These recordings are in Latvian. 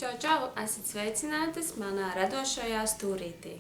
Čau, čau! Esat sveicinātas manā radošajā stūrītī.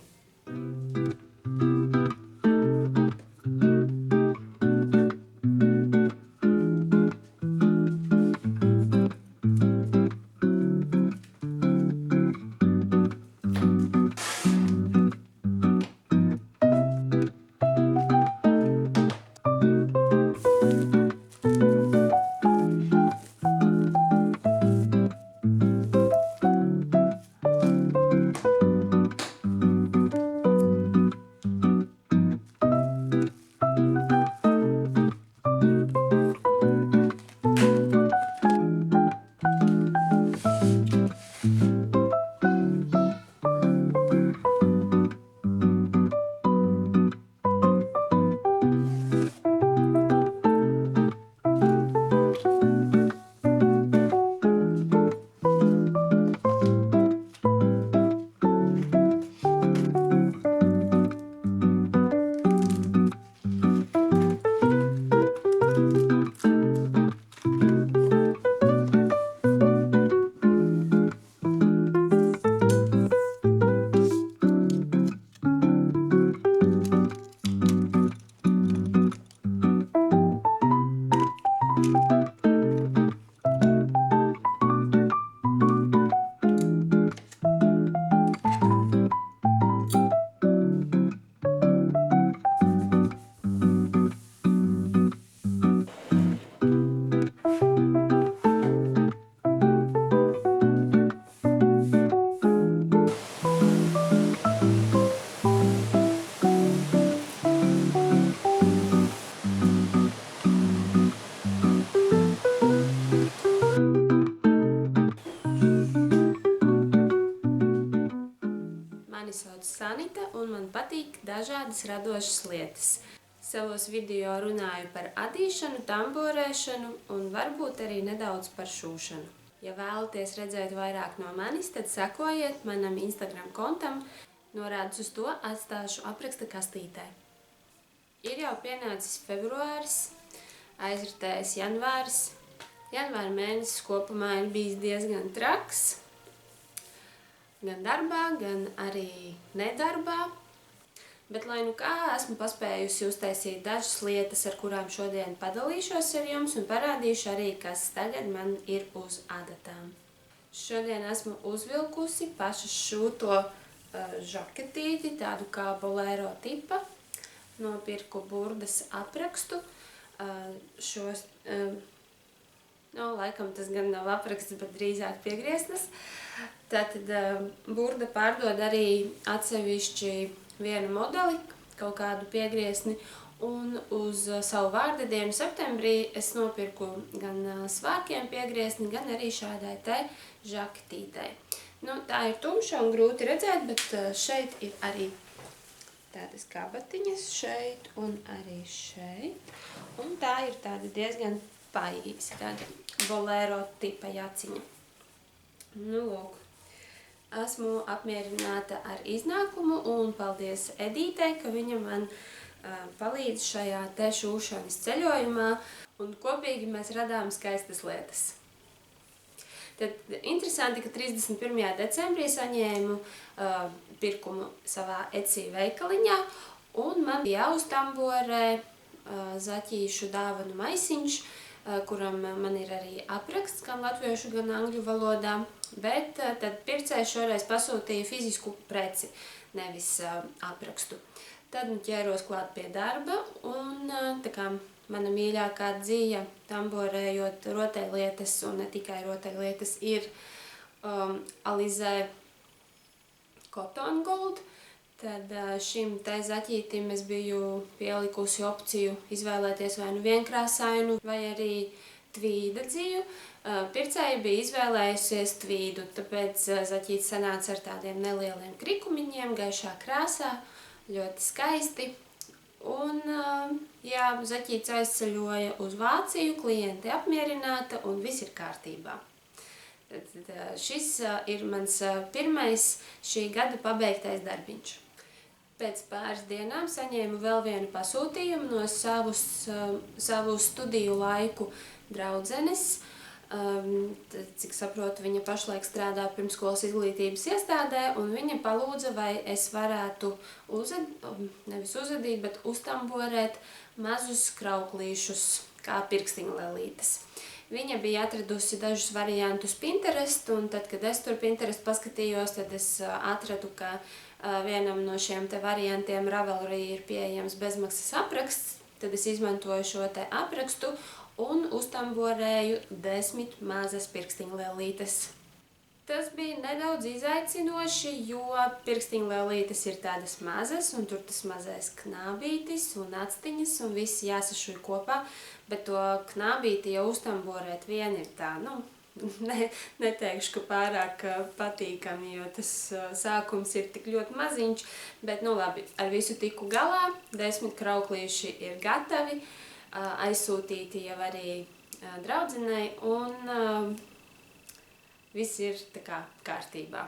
Mani sauc Sanita un man patīk dažādas radošas lietas. Savos video runāju par adīšanu, tamborēšanu un varbūt arī nedaudz par šūšanu. Ja vēlaties redzēt vairāk no manis, tad sekojiet manam Instagram kontam, norādus uz to atstāšu apraksta kastītē. Ir jau pienācis februāris, aizritējis janvāris. Janvāra mēnesis kopumā ir bijis diezgan traks. Gan darbā, gan arī nedarbā. Bet, lai nu kā, esmu paspējusi uztaisīt dažas lietas, ar kurām šodien padalīšos ar jums un parādīšu arī, kas tagad man ir uz adatām. Šodien esmu uzvilkusi pašas šūto žaketīti, tādu kā bolero tipa. Nopirku burdas aprakstu. Laikam tas gan nav apraksts, bet drīzāk piegrieztas. Tātad burda pārdod arī atsevišķi vienu modeli, kaut kādu piegriezni, un uz savu vārda dienu septembrī es nopirku gan svārkiem piegriezni, gan arī šādai te žaketītei. Tā ir tumša un grūti redzēt, bet šeit ir arī tādas kabatiņas šeit un arī šeit. Un tā ir tāda diezgan paīsa, tāda bolero tipa jaciņa. Lūk. Esmu apmierināta ar iznākumu un paldies Edītei, ka viņa man palīdz šajā te šūšanas ceļojumā un kopīgi mēs radām skaistas lietas. Tad interesanti, ka 31. decembrī saņēmu pirkumu savā Etsy veikaliņā un man bija jāuztamborē zaķīšu dāvanu maisiņš, kuram man ir arī apraksts gan latviešu, gan angļu valodā, bet tad pircējs šoreiz pasūtīja fizisku preci, nevis aprakstu. Tad ķēros klāt pie darba un tā kā mana mīļākā dzīja tamborējot rotaļlietas un ne tikai rotaļlietas ir Alizē Cotton Gold. Tad šim te zaķītim es biju pielikusi opciju izvēlēties vai nu vienkrāsainu, vai arī tvīda dziju. Pircēja bija izvēlējusies tvīdu, tāpēc zaķītis sanāca ar tādiem nelieliem krikumiņiem, gaišā krāsā, ļoti skaisti. Un jā, zaķītis aizceļoja uz Vāciju, klienti apmierināta un viss ir kārtībā. Tad šis ir mans pirmais šī gada pabeigtais darbiņš. Pēc pāris dienām saņēmu vēl vienu pasūtījumu no savu studiju laiku draudzenes. Cik saprotu, viņa pašlaik strādā pirmskolas izglītības iestādē, un viņa palūdza, vai es varētu nevis uzadīt, bet uztamborēt mazus krauklīšus, kā pirkstiņlelītes. Viņa bija atradusi dažus variantus Pinterest, un tad, kad es tur Pinterest paskatījos, tad es atradu, ka vienam no šiem te variantiem Ravelry ir pieejams bezmaksas apraksts. Tad es izmantoju šo te aprakstu un uztamborēju 10 mazas pirkstiņlelītes. Tas bija nedaudz izaicinoši, jo pirkstiņlelītes ir tādas mazas, un tur tas mazais knābītis un actiņas, un viss jāsašuj kopā, bet to knābīti jau uztamborēt vien ir tā, neteikšu, ka pārāk patīkami, jo tas sākums ir tik ļoti maziņš, bet labi, ar visu tiku galā, 10 krauklīši ir gatavi, aizsūtīti jau arī draudzenei, un viss ir tā kā kārtībā.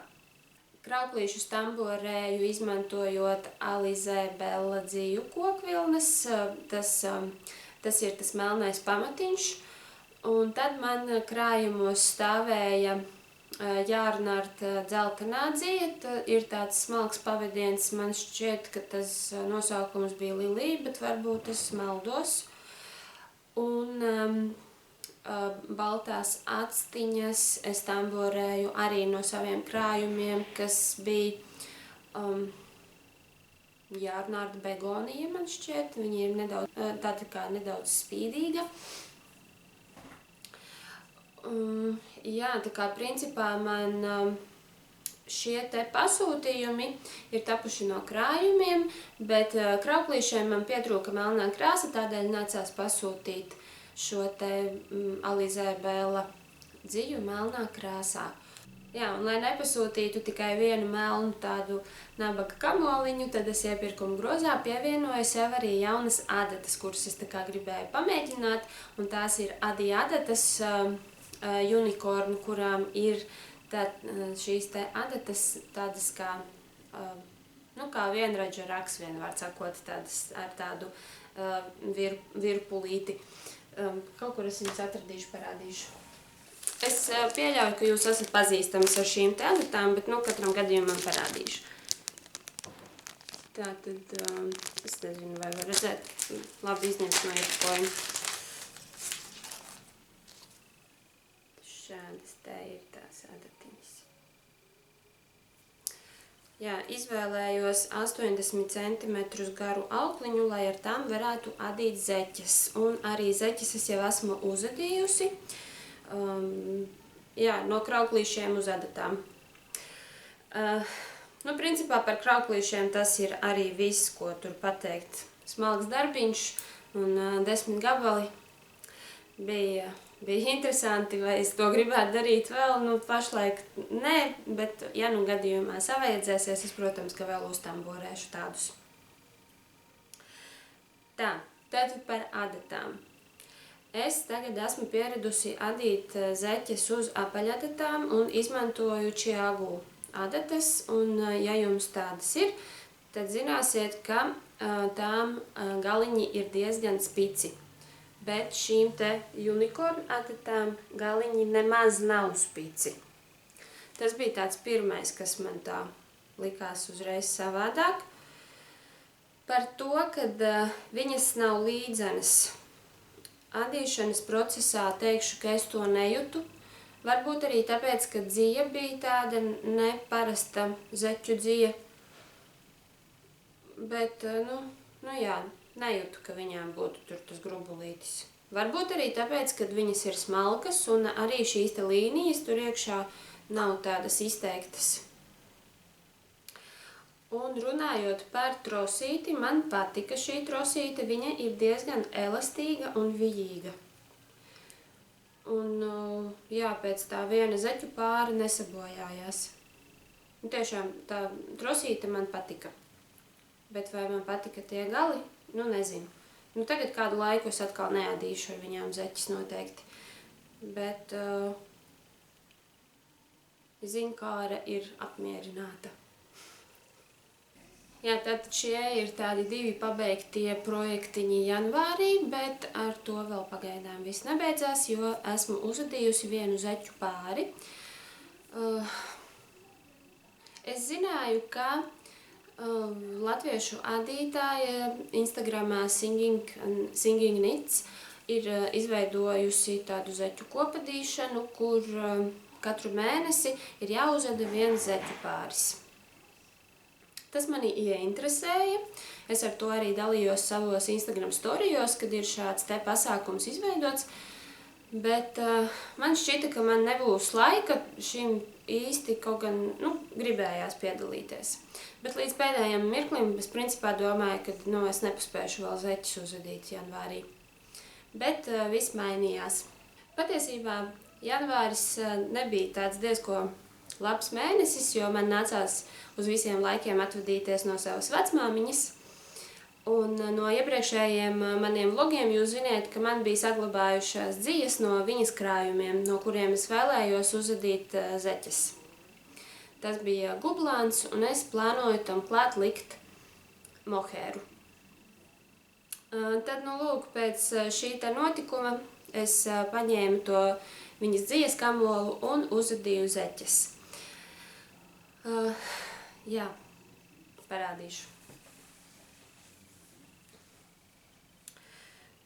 Krauklīšus tamborēju izmantojot Alizē Bella dziju kokvilnas, tas ir tas melnais pamatiņš, un tad man krājumos stāvēja Jārnart dzeltenā dzija, ir tāds smalks pavadiens, man šķiet, ka tas nosaukums bija Lilija, bet varbūt es maldos. Un baltās actiņas es tamborēju arī no saviem krājumiem, kas bija Jārnārda begonija, man šķiet. Viņa ir nedaudz spīdīga. Jā, tā kā principā man šie te pasūtījumi ir tapuši no krājumiem, bet krauklīšiem man pietrūka melnā krāsa, tādēļ nācās pasūtīt šo te Alizē Bella dziju melnā krāsā. Jā, un lai nepasūtītu tikai vienu melnu tādu nabaga kamoliņu, tad es iepirkuma grozā pievienoju sev arī jaunas adatas, kuras es tā kā gribēju pamēģināt, un tās ir Adi adatas unikornu, kurām ir šīs te adatas tādas kā, kā vienradža raks, vienvārds sakot, tādas ar tādu virpulīti. Kaut kur es viņus atradīšu, parādīšu. Es pieļauju, ka jūs esat pazīstamas ar šīm te adatām, bet katram gadījumam parādīšu. Tātad, es nezinu, vai var redzēt, labi izņemt no iepakojuma. Šādas te ir tās adatiņas. Jā, izvēlējos 80 cm garu aukliņu, lai ar tām varētu adīt zeķes. Un arī zeķes es jau esmu uzadījusi. Jā, no krauklīšiem uz adatām. Principā par krauklīšiem tas ir arī viss, ko tur pateikt. Smalks darbiņš un 10 gabali. Bija interesanti, vai es to gribētu darīt vēl, pašlaik nē, bet ja gadījumā savajadzēsies, es, protams, ka vēl uztamborēšu tādus. Tā, tātad par adatām. Es tagad esmu pieradusi adīt zeķes uz apaļadatām un izmantoju Čiagu adatas, un ja jums tādas ir, tad zināsiet, ka tām galiņi ir diezgan spici. Bet šīm te unikornu adatām galiņi nemaz nav spici. Tas bija tāds pirmais, kas man tā likās uzreiz savādāk. Par to, kad viņas nav līdzenas. Adīšanas procesā teikšu, ka es to nejutu. Varbūt arī tāpēc, ka dzija bija tāda neparasta zeķu dzija. Bet, jā. Nejūtu, ka viņām būtu tur tas grubulītis. Varbūt arī tāpēc, ka viņas ir smalkas un arī šīs te līnijas tur iekšā nav tādas izteiktas. Un runājot par trosīti, man patika šī trosīte. Viņa ir diezgan elastīga un vijīga. Un, jā, pēc tā viena zeķu pāra nesabojājās. Tiešām tā trosīte man patika. Bet vai man patika tie gali? Nezinu. Tagad kādu laiku es atkal neadīšu ar viņām zeķes noteikti. Bet ziņkāre ir apmierināta. Jā, tātad šie ir tādi 2 pabeigtie projektiņi janvārī, bet ar to vēl pagaidām viss nebeidzās, jo esmu uzadījusi vienu zeķu pāri. Es zināju, ka latviešu adītāja Instagramā Singing Knits ir izveidojusi tādu zeķu kopadīšanu, kur katru mēnesi ir jāuzada viens zeķu pāris. Tas mani ieinteresēja. Es ar to arī dalījos savos Instagram storijos, kad ir šāds te pasākums izveidots. Bet man šķita, ka man nebūs laika šim īsti, kaut gan gribējās piedalīties. Bet līdz pēdējiem mirklim es principā domāju, ka es nepaspēšu vēl zeķus uzadīt janvārī. Bet viss mainījās. Patiesībā janvāris nebija tāds diezko labs mēnesis, jo man nācās uz visiem laikiem atvadīties no savas vecmāmiņas. Un no iepriekšējiem maniem vlogiem jūs ziniet, ka man bija saglabājušās dzijas no viņas krājumiem, no kuriem es vēlējos uzadīt zeķes. Tas bija gublāns, un es plānoju tam klāt likt mohēru. Tad, lūk, pēc šī notikuma es paņēmu to viņas dzijas kamolu un uzadīju zeķes. Jā, parādīšu.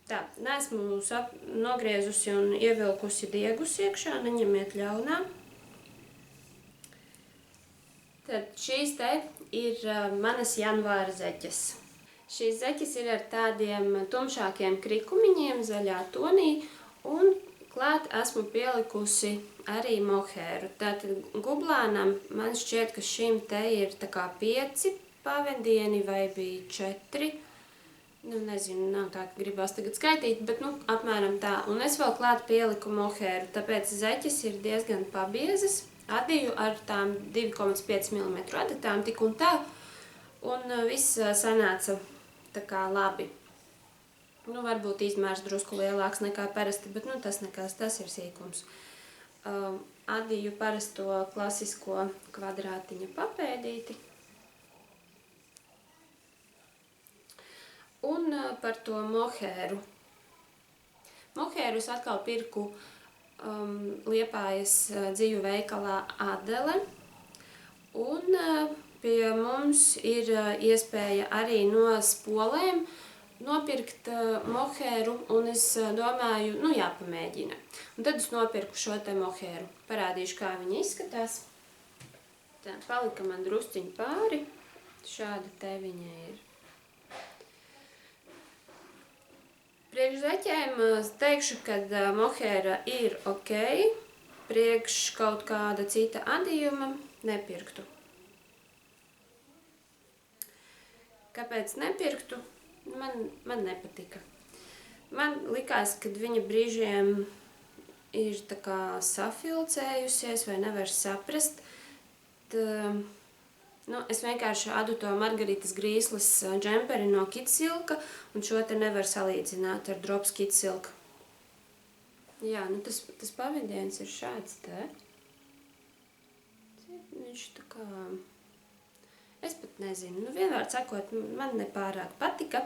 Tā, neesmu nogriezusi un ievilkusi diegus iekšā, neņemiet ļaunā. Tad šīs te ir manas janvāra zeķes. Šīs zeķes ir ar tādiem tumšākiem krikumiņiem, zaļā tonī, un klāt esmu pielikusi arī mohēru. Tātad gublānam man šķiet, ka šim te ir tā kā 5 pavadieni vai bija 4. Nezinu, nav tā, ka gribās tagad skaitīt, bet apmēram tā. Un es vēl klāt pieliku mohēru, tāpēc zeķes ir diezgan pabiezas. Adīju ar tām 2,5 mm adatām tik un tā. Un viss sanāca tā kā labi. Varbūt izmērs drusku lielāks nekā parasti, bet tas nekas, tas ir sīkums. Adīju parasto klasisko kvadrātiņa papēdīti. Un par to mohēru. Mohēru es atkal pirku Liepājas dziju veikalā Adele. Un pie mums ir iespēja arī no spolēm nopirkt mohēru, un es domāju, jāpamēģina. Un tad es nopirku šo te mohēru. Parādīšu, kā viņa izskatās. Tā, palika man drusciņi pāri. Šāda te viņa ir. Priekš zeķēm teikšu, ka mohēra ir ok. Priekš kaut kāda cita adījuma nepirktu. Kāpēc nepirktu? Man nepatika. Man likās, ka viņa brīžiem ir tā kā safilcējusies vai nevar saprast. Es vienkārši adu to Margaritas Grīslas džemperi no Kitsilka, un šo te nevar salīdzināt ar Drops Kitsilka. Jā, tas pavadiens ir šāds te. Viņš tā kā... Es pat nezinu. Vienvārds sakot, man nepārāk patika.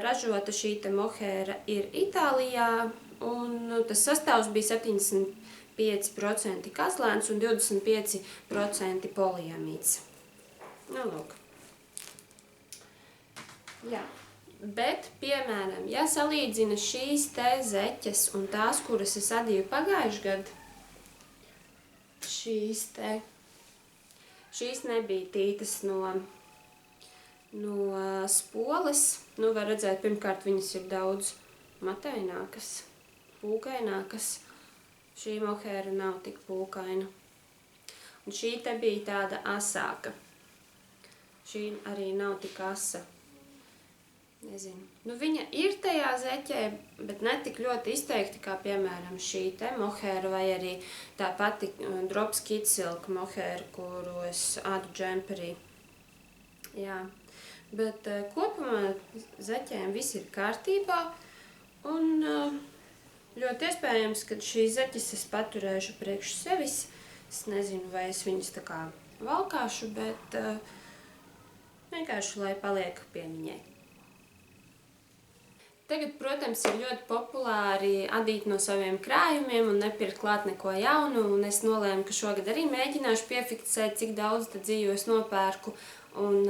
Ražota šī te mohēra ir Itālijā, un tas sastāvs bija 75% kazlēns un 25% poliamīds. Lūk. Jā, bet, piemēram, ja salīdzina šīs te zeķes un tās, kuras es adīju pagājuši gadu, šīs nebija tītas no spoles. Var redzēt, pirmkārt, viņas ir daudz matainākas, pūkainākas. Šī mohēra nav tik pūkaina. Un šī te bija tāda asāka. Šī arī nav tik asa. Nezinu. Viņa ir tajā zeķē, bet ne tik ļoti izteikti, kā, piemēram, šī te mohēra vai arī tā pati Drops Kitsilka mohēra, kuru es adu džemperī. Jā. Bet kopumā zeķēm viss ir kārtībā, un ļoti iespējams, ka šīs zeķes es paturēšu priekš sevis. Es nezinu, vai es viņas tā kā valkāšu, bet vienkārši, lai paliek piemiņai. Tagad, protams, ir ļoti populāri adīt no saviem krājumiem un nepirkt klāt neko jaunu, un es nolēmu, ka šogad arī mēģināšu piefiksēt, cik daudz tad dzīvu es nopērku, un,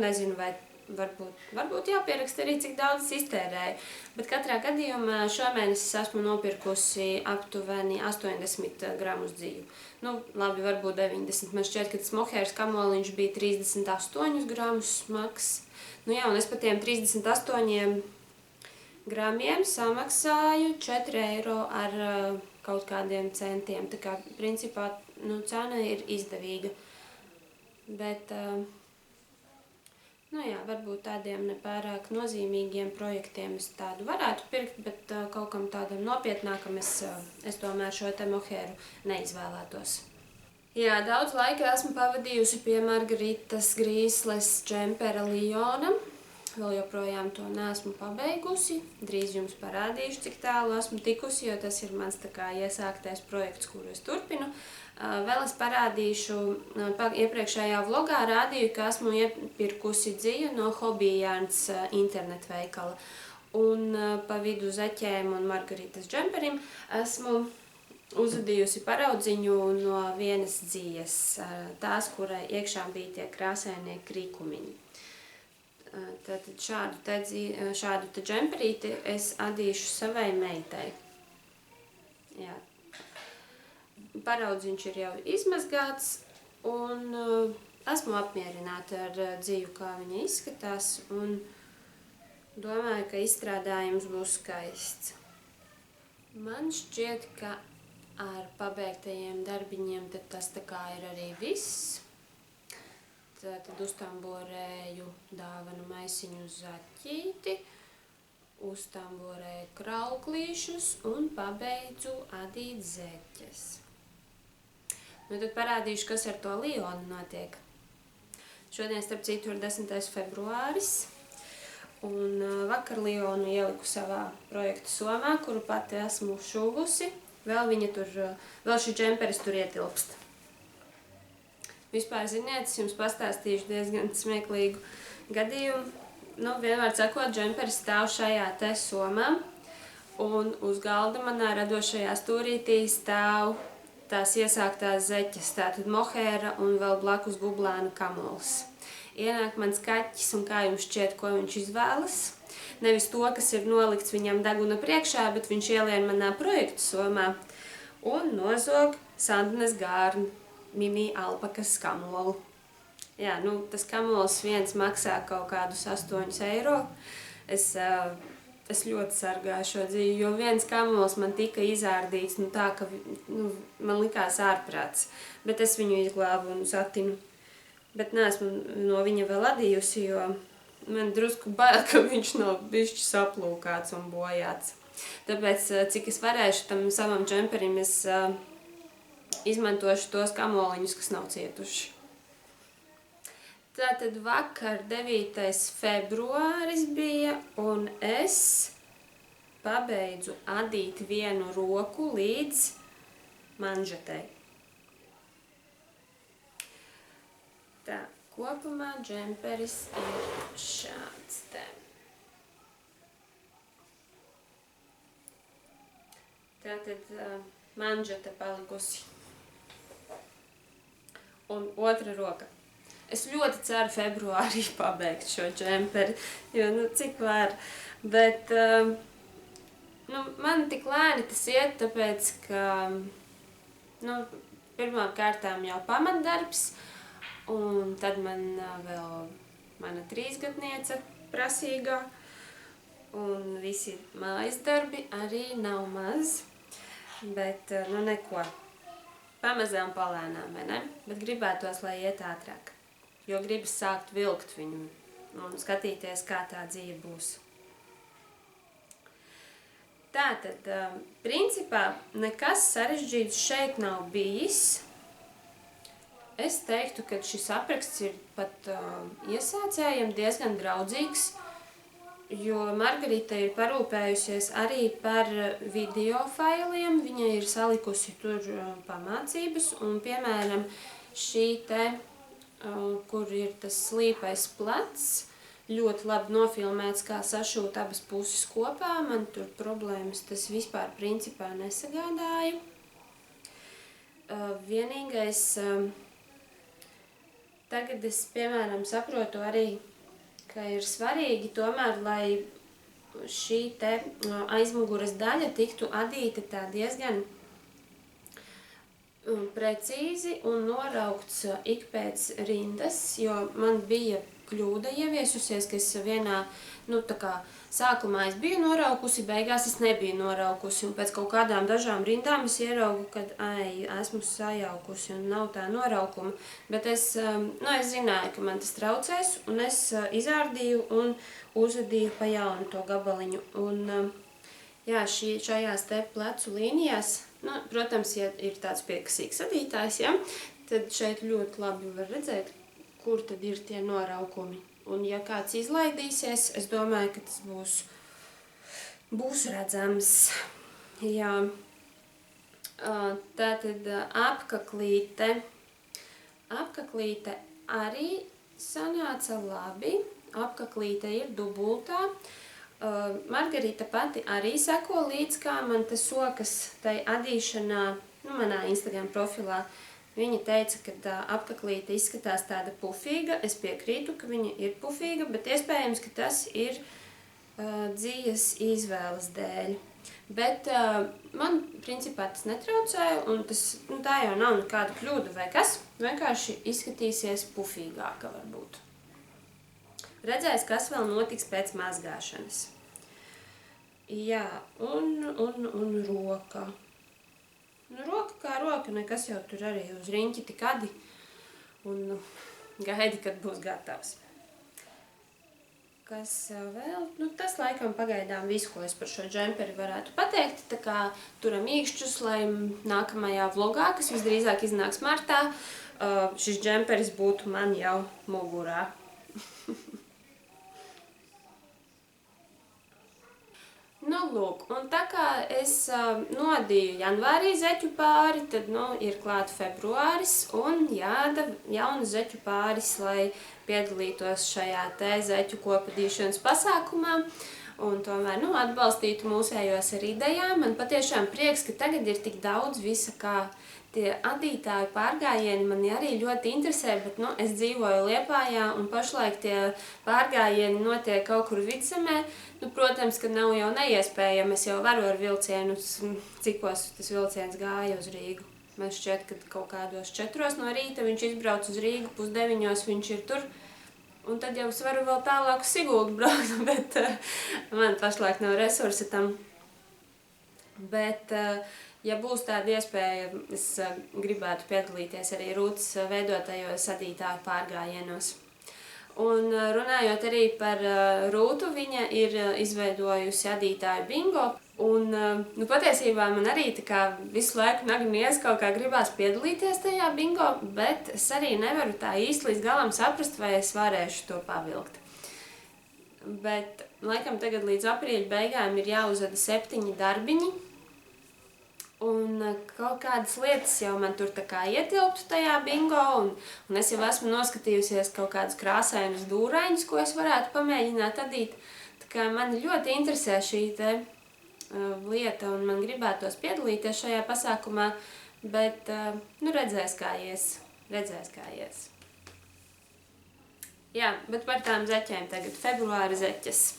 nezinu, vai varbūt jāpieraksta arī, cik daudz es iztērēju, bet katrā gadījumā šomēnes es esmu nopirkusi aptuveni 80 gramus dzīvu. Labi, varbūt 90. Man šķiet, ka tas mohēras kamoliņš bija 38 gramus smags. Un es par tiem 38 gramiem samaksāju 4 eiro ar kaut kādiem centiem. Tā kā, principā, cena ir izdevīga. Bet, varbūt tādiem nepārāk nozīmīgiem projektiem es tādu varētu pirkt, bet kaut kam tādam nopietnākam es tomēr šo te mohēru neizvēlētos. Jā, daudz laika esmu pavadījusi pie Margaritas Grīsles džempera Liona. Vēl joprojām to neesmu pabeigusi. Drīz jums parādīšu, cik tālu esmu tikusi, jo tas ir mans tā kā iesāktais projekts, kuru es turpinu. Vēl es parādīšu, iepriekšējā vlogā rādīju, ka esmu iepirkusi dziju no Hobijārns internetveikala. Un pa vidu zeķēm un Margaritas džemperim esmu uzadījusi paraudziņu no vienas dzijas, tās, kurai iekšā bija tie krāsainie krīkumiņi. Tātad šādu te džemperīti es adīšu savai meitai. Jā. Paraudziņš ir jau izmazgāts un esmu apmierināta ar dziju, kā viņa izskatās, un domāju, ka izstrādājums būs skaists. Man šķiet, ka ar pabeigtajiem darbiņiem tad tas tā kā ir arī viss. Tad uztamborēju dāvanu maisiņu zaķīti, uztamborēju krauklīšus un pabeidzu adīt zeķes. Tad parādīšu, kas ar to Lionu notiek. Šodien, starp citu, ir 10. februāris, un vakar Lionu ieliku savā projekta somā, kuru pati esmu šuvusi. Vēl šī džemperis tur ietilpst. Vispār, ziniet, es jums pastāstīšu diezgan smieklīgu gadījumu. Vienmēr sakot, džemperis stāv šajā te somā, un uz galda manā radošajā stūrītī stāv tās iesāktās zeķes, tātad mohēra un vēl blakus bublāna kamols. Ienāk mans kaķis, un kā jums šķiet, ko viņš izvēlas? Nevis to, kas ir nolikts viņam deguna priekšā, bet viņš ielien manā projektu somā un nozog Sandnes Gārnu mini alpakas kamolu. Jā, tas kamols viens maksā kaut kādus 8 eiro. Es ļoti sargāju šo dzīvi, jo viens kamols man tika izārdīts tā, ka man likās ārprāts. Bet es viņu izglābu un satinu. Bet neesmu no viņa vēl adījusi, jo man drusku bail, ka viņš nav bišķi saplūkāts un bojāts. Tāpēc, cik es varēšu tam savam džemperim, es izmantošu tos kamoliņus, kas nav cietuši. Tātad vakar 9. februāris bija, un es pabeidzu adīt vienu roku līdz manžetei. Tā, kopumā džemperis ir šāds te. Tātad manžete palikusi. Un otra roka. Es ļoti ceru februārī pabeigt šo džemperi, jo, cik var. Bet, man tik lēni tas iet, tāpēc, ka, pirmām kārtām jau pamatdarbs, un tad man vēl mana 3-gadniece prasīgā, un visi mājas darbi arī nav maz, bet, neko. Pamazām palēnām, vai ne? Bet gribētos, lai iet ātrāk, jo gribas sākt vilkt viņu un skatīties, kā tā dzīve būs. Tātad, principā, nekas sarežģīts šeit nav bijis. Es teiktu, ka šis apraksts ir pat iesācējiem diezgan draudzīgs, jo Margarita ir parūpējusies arī par video failiem. Viņa ir salikusi tur pamācības, un, piemēram, šī te kur ir tas slīpais plecs, ļoti labi nofilmēts, kā sašūt abas puses kopā. Man tur problēmas tas vispār principā nesagādāja. Vienīgais, tagad es, piemēram, saprotu arī, ka ir svarīgi tomēr, lai šī te aizmuguras daļa tiktu adīta tā diezgan precīzi un noraukts ik pēc rindas, jo man bija kļūda ieviesusies, ka es vienā, tā kā sākumā es biju noraukusi, beigās es nebiju noraukusi, un pēc kaut kādām dažām rindām es ieraugu, kad, esmu sajaukusi un nav tā noraukuma, bet es zināju, ka man tas traucēs, un es izārdīju un uzadīju pa jaunu to gabaliņu, un jā, šajās te plecu līnijās, protams, ja ir tāds piekasīgs adītājs, ja, tad šeit ļoti labi var redzēt, kur tad ir tie noraukumi. Un ja kāds izlaidīsies, es domāju, ka tas būs redzams. Jā. Tātad apkaklīte arī sanāca labi. Apkaklīte ir dubultā. Margarita pati arī seko līdz, kā man tas sokas tai adīšanā, manā Instagram profilā. Viņa teica, ka apkaklīte izskatās tāda pufīga. Es piekrītu, ka viņa ir pufīga, bet iespējams, ka tas ir dzīves izvēles dēļ. Bet man principā tas netraucēja, un tā jau nav nekāda kļūda vai kas. Vienkārši izskatīsies pufīgāka varbūt. Redzēs, kas vēl notiks pēc mazgāšanas. Jā, un roka. Roka kā roka, nekas jau tur arī uz riņķi tik adi un gaidi, kad būs gatavs. Kas vēl? Tas laikam pagaidām visu, ko es par šo džemperi varētu pateikt. Tā kā turam īkšķus, lai nākamajā vlogā, kas visdrīzāk iznāks martā, šis džemperis būtu man jau mugurā. Lūk, un tā kā es nodīju janvārī zeķu pāri, tad, ir klāt februāris un jāda jaunas zeķu pāris, lai piedalītos šajā te zeķu kopadīšanas pasākumā un tomēr, atbalstītu mūsējos ar idejām. Man patiešām prieks, ka tagad ir tik daudz visa, kā tie adītāju pārgājieni mani arī ļoti interesē, bet, es dzīvoju Liepājā un pašlaik tie pārgājieni notiek kaut kur Vidzemē. Protams, ka nav jau neiespējami, es jau varu ar vilcienu, cikos tas vilciens gāja uz Rīgu. Man šķiet, ka kaut kādos 4 no rīta viņš izbrauc uz Rīgu, 8:30 viņš ir tur. Un tad jau es varu vēl tālāk uz Siguldu braukt, bet man pašlaik nav resursi tam. Bet, ja būs tāda iespēja, es gribētu piedalīties arī Rūtas veidotajos adītāju pārgājienos. Un runājot arī par Rūtu, viņa ir izveidojusi adītāju bingo. Un patiesībā man arī tā kā visu laiku nagnies kaut kā gribās piedalīties tajā bingo, bet es arī nevaru tā īsti līdz galam saprast, vai es varēšu to pavilkt. Bet laikam tagad līdz aprīļa beigām ir jāuzveda 7 darbiņi. Un kaut kādas lietas jau man tur tā kā ietilptu tajā bingo, un es jau esmu noskatījusies kaut kādus krāsainus dūraņus, ko es varētu pamēģināt adīt. Tā kā man ļoti interesē šī te lieta, un man gribētos piedalīties šajā pasākumā, bet, redzēs kā ies. Jā, bet par tām zeķēm tagad, februāra zeķes.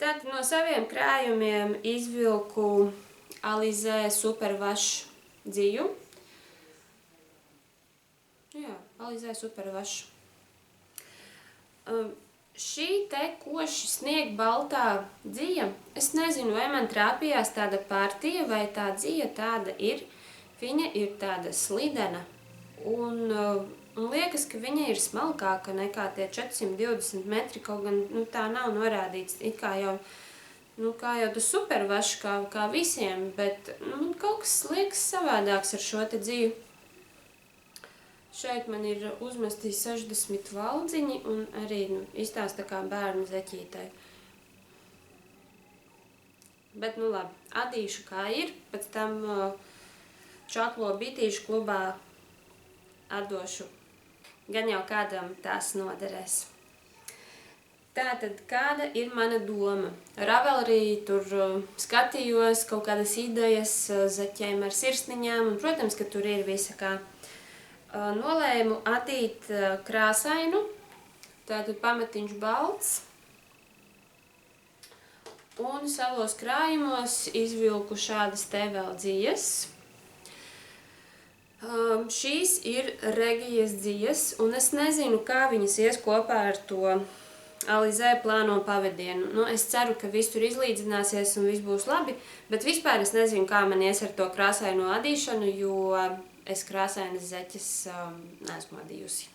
Tad no saviem krājumiem izvilku Alizē Superwash dziju. Jā, Alizē Superwash. Šī te koši sniegbaltā dzija, es nezinu, vai man trāpījās tāda partija, vai tā dzija tāda ir. Viņa ir tāda slidena un liekas, ka viņa ir smalkāka nekā tie 420 metri, kaut gan tā nav norādīts, it kā jau, kā jau tas Superwash, kā visiem, bet kaut kas liekas savādāks ar šo te dziju. Šeit man ir uzmesti 60 valdziņi un arī izstāsta kā bērnu zeķītei. Bet labi, adīšu kā ir, pēc tam Čaklo bitīšu klubā atdošu. Gan jau kādam tās noderēs. Tātad, kāda ir mana doma? Ravelry tur skatījos kaut kādas idejas, zaķēm ar sirsniņām, un, protams, ka tur ir visa kā. Nolēmu adīt krāsainu, tātad pamatiņš balts, un savos krājumos izvilku šādas te vēl dzijas. Šīs ir Regijas dzijas, un es nezinu, kā viņas ies kopā ar to Alizē plāno pavadienu. Nu, es ceru, ka viss tur izlīdzināsies un viss būs labi, bet vispār es nezinu, kā man ies ar to krāsaino adīšanu, jo es krāsainas zeķes neesmu adījusi.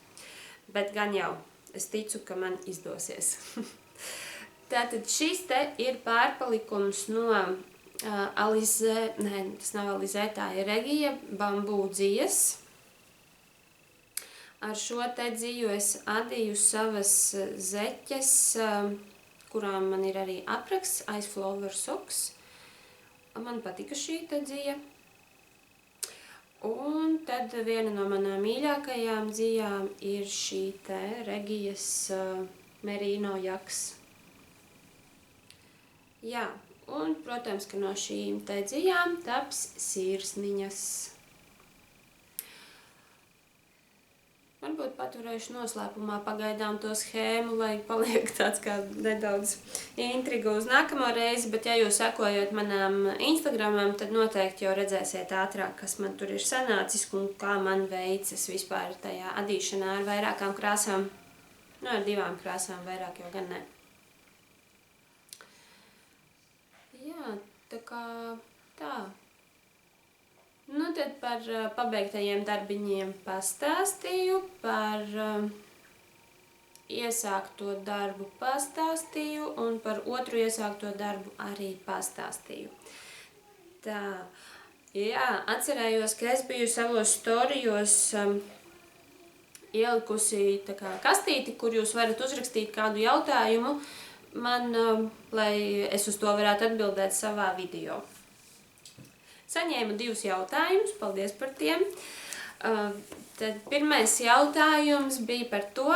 Bet gan jau, es ticu, ka man izdosies. Tātad šis te ir pārpalikums no Alizē, nē, tas nav Alizē, tā ir Regija bambū dzijas. Ar šo te dziju es adīju savas zeķes, kurām man ir arī apraksts, Ice Flower Socks. Man patika šī te dzija. Un tad viena no manām mīļākajām dzijām ir šī te Regijas merino jaks. Jā, un, protams, ka no šīm te dzijām taps sirsniņas. Varbūt paturēšu noslēpumā pagaidām to schēmu, lai paliek tāds kā nedaudz intriga uz nākamo reizi, bet ja jūs sekojat manām Instagramam, tad noteikti jau redzēsiet ātrāk, kas man tur ir sanācis un kā man veicas vispār tajā adīšanā ar vairākām krāsām. Nu, ar 2 krāsām, vairāk jau gan ne. Jā, tā kā tā. Nu, tad par pabeigtajiem darbiņiem pastāstīju, par iesākto darbu pastāstīju un par otru iesākto darbu arī pastāstīju. Tā, jā, atcerējos, ka es biju savos storijos ielikusi tā kā kastīti, kur jūs varat uzrakstīt kādu jautājumu man, lai es uz to varētu atbildēt savā video. Saņēmu 2 jautājumus, paldies par tiem. Tad pirmais jautājums bija par to,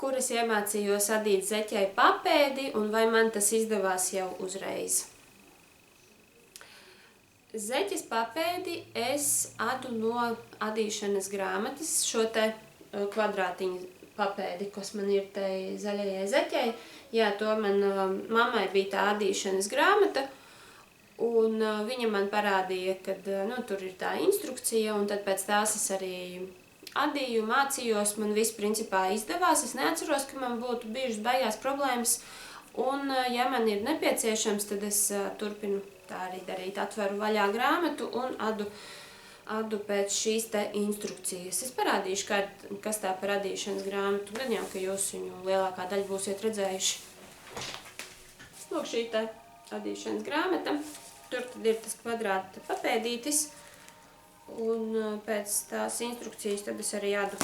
kur es iemācījos adīt zeķei papēdi un vai man tas izdevās jau uzreiz. Zeķes papēdi es adu no adīšanas grāmatas, šo te kvadrātiņu papēdi, kas man ir te zaļajai zeķei. Jā, to man mammai bija tā adīšanas grāmata. Un viņa man parādīja, ka tur ir tā instrukcija, un tad pēc tās es arī adīju, mācījos, man viss principā izdevās. Es neatceros, ka man būtu bijušas beigās problēmas, un ja man ir nepieciešams, tad es turpinu tā arī darīt, atveru vaļā grāmatu un adu pēc šīs te instrukcijas. Es parādīšu, kas tā par adīšanas grāmatu, gan jau, ka jūs viņu lielākā daļa būsiet redzējuši. Lūk, šī te adīšanas grāmata. Tur tad ir tas kvadrāta papēdītis, un pēc tās instrukcijas tad es arī adu.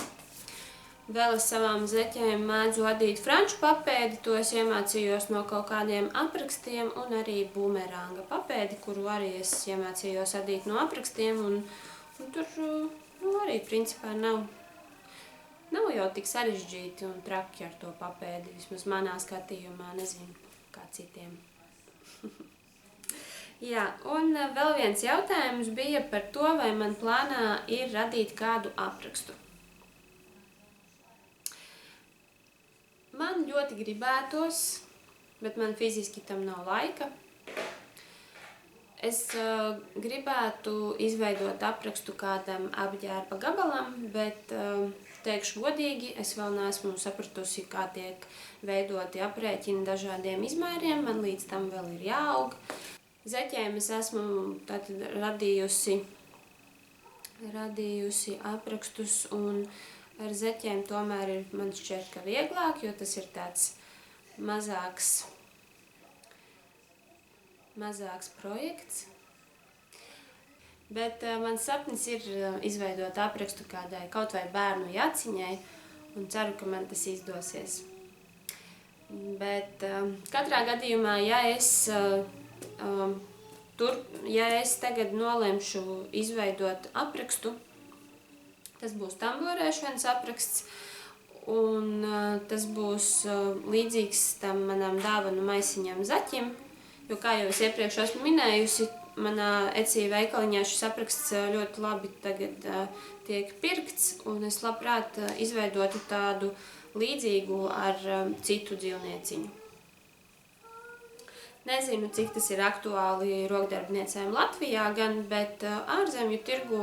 Vēl es savām zeķēm mēdzu adīt franču papēdi, to es iemācījos no kaut kādiem aprakstiem, un arī bumeranga papēdi, kuru arī es iemācījos adīt no aprakstiem, un tur arī principā nav jau tik sarežģīti un traki ar to papēdi, vismaz manā skatījumā, nezinu, kā citiem. Jā, un vēl viens jautājums bija par to, vai man plānā ir radīt kādu aprakstu. Man ļoti gribētos, bet man fiziski tam nav laika. Es gribētu izveidot aprakstu kādam apģērba gabalam, bet teikšu godīgi, es vēl neesmu sapratusi, kā tiek veidoti aprēķini dažādiem izmēriem, man līdz tam vēl ir jāaug. Zeķēm es esmu tātad radījusi aprakstus, un ar zeķēm tomēr ir, man šķiet, ka vieglāk, jo tas ir tāds mazāks projekts. Bet mans sapnis ir izveidot aprakstu kādai kaut vai bērnu jaciņai, un ceru, ka man tas izdosies. Bet katrā gadījumā, ja es tagad nolemšu izveidot aprakstu, Tas būs tamborēšanas apraksts, un tas būs līdzīgs tam manam dāvanu maisiņam zaķim, jo, kā jau es iepriekš esmu minējusi, manā Etsy veikaliņā šis apraksts ļoti labi tagad tiek pirkts, un es labprāt izveidotu tādu līdzīgu ar citu dzīvnieciņu. Nezinu, cik tas ir aktuāli rokdarbniecēm Latvijā gan, bet ārzemju tirgu,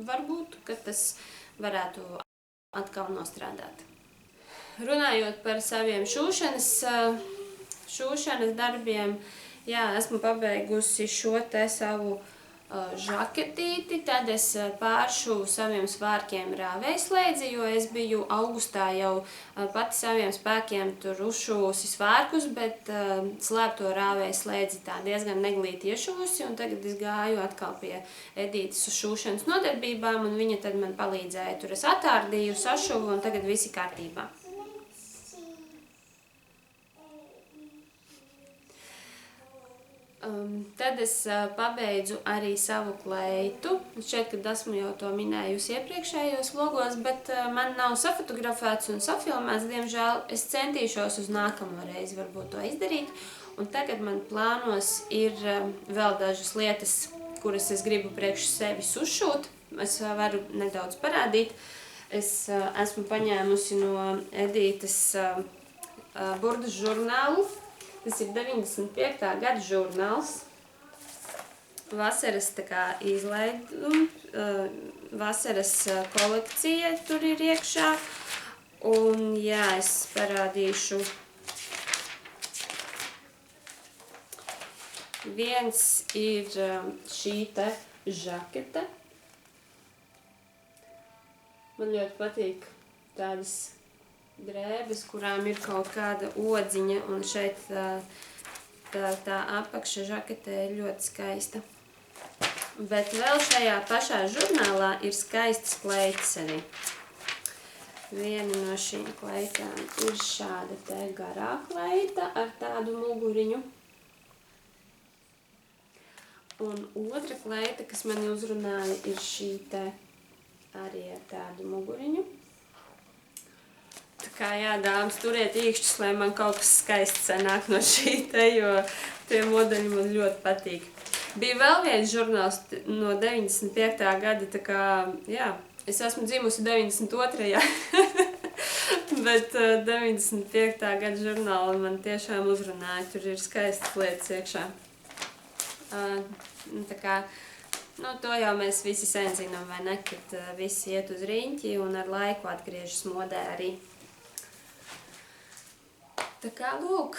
varbūt, ka tas varētu atkal nostrādāt. Runājot par saviem šūšanas darbiem, jā, esmu pabeigusi šo te savu žaketīti, tad es pāršu saviem svārkiem rāvējslēdzi, jo es biju augustā jau pati saviem spēkiem tur uzšuvusi svārkus, bet slēpto rāvējslēdzi tā diezgan neglīti iešuvusi, un tagad es gāju atkal pie Edītes uz šūšanas nodarbībām, un viņa tad man palīdzēja. Tur es atārdīju, sašuvu, un tagad visi kārtībā. Tad es pabeidzu arī savu kleitu. Šķiet, kad esmu jau to minējusi iepriekšējos vlogos, bet man nav safotografēts un safilmēts, diemžēl. Es centīšos uz nākamo reizi varbūt to izdarīt. Un tagad man plānos ir vēl dažas lietas, kuras es gribu priekš sevis uzšūt. Es varu nedaudz parādīt. Es esmu paņēmusi no Edītes burdas žurnālu. Tas ir 95. gada žurnāls, vasaras vasaras kolekcija tur ir iekšā, un jā, es parādīšu. Viens ir šī te žakete. Man ļoti patīk tādas drēbes, kurām ir kaut kāda odziņa, un šeit tā apakša žakete ir ļoti skaista. Bet vēl šajā pašā žurnālā ir skaistas kleitas arī. Viena no šīm kleitām ir šāda te garā kleita ar tādu muguriņu. Un otra kleita, kas mani uzrunāja, ir šī te arī ar tādu muguriņu. Tā kā, jā, dāmas, turiet īkšķus, lai man kaut kas skaists sanāk no šī te, jo tie modeļi man ļoti patīk. Bija vēl viens žurnāls no 95. gada, tā kā, jā, es esmu dzimusi 92. Bet 95. gada žurnāli man tiešām uzrunāja, tur ir skaistas lietas iekšā. Tā kā, to jau mēs visi sen zinām, vai ne, kad visi iet uz riņķi un ar laiku atgriežas modē arī. Tā kā, lūk,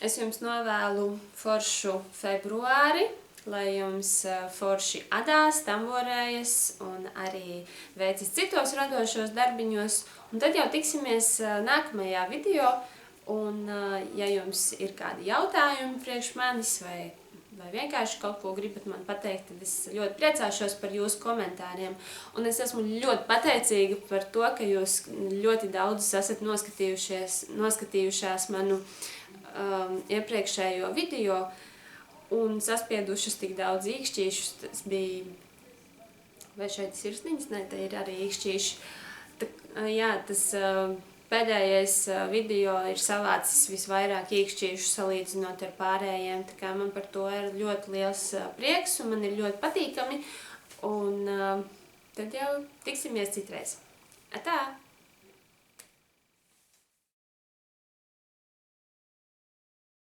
es jums novēlu foršu februāri, lai jums forši adās, tamborējas un arī veicis citos radošos darbiņos. Un tad jau tiksimies nākamajā video, un ja jums ir kādi jautājumi priekš manis vai vienkārši kaut ko gribat man pateikt, tad es ļoti priecāšos par jūsu komentāriem. Un es esmu ļoti pateicīga par to, ka jūs ļoti daudz esat noskatījušās manu iepriekšējo video un saspiedušas tik daudz īkšķīšus. Tas bija, vai šeit sirsniņas? Nē, te ir arī īkšķīši. Jā, tas pēdējais video ir savācis visvairāk īkšķīšu salīdzinot ar pārējiem, tā kā man par to ir ļoti liels prieks un man ir ļoti patīkami, un tad jau tiksimies citreiz. Atā!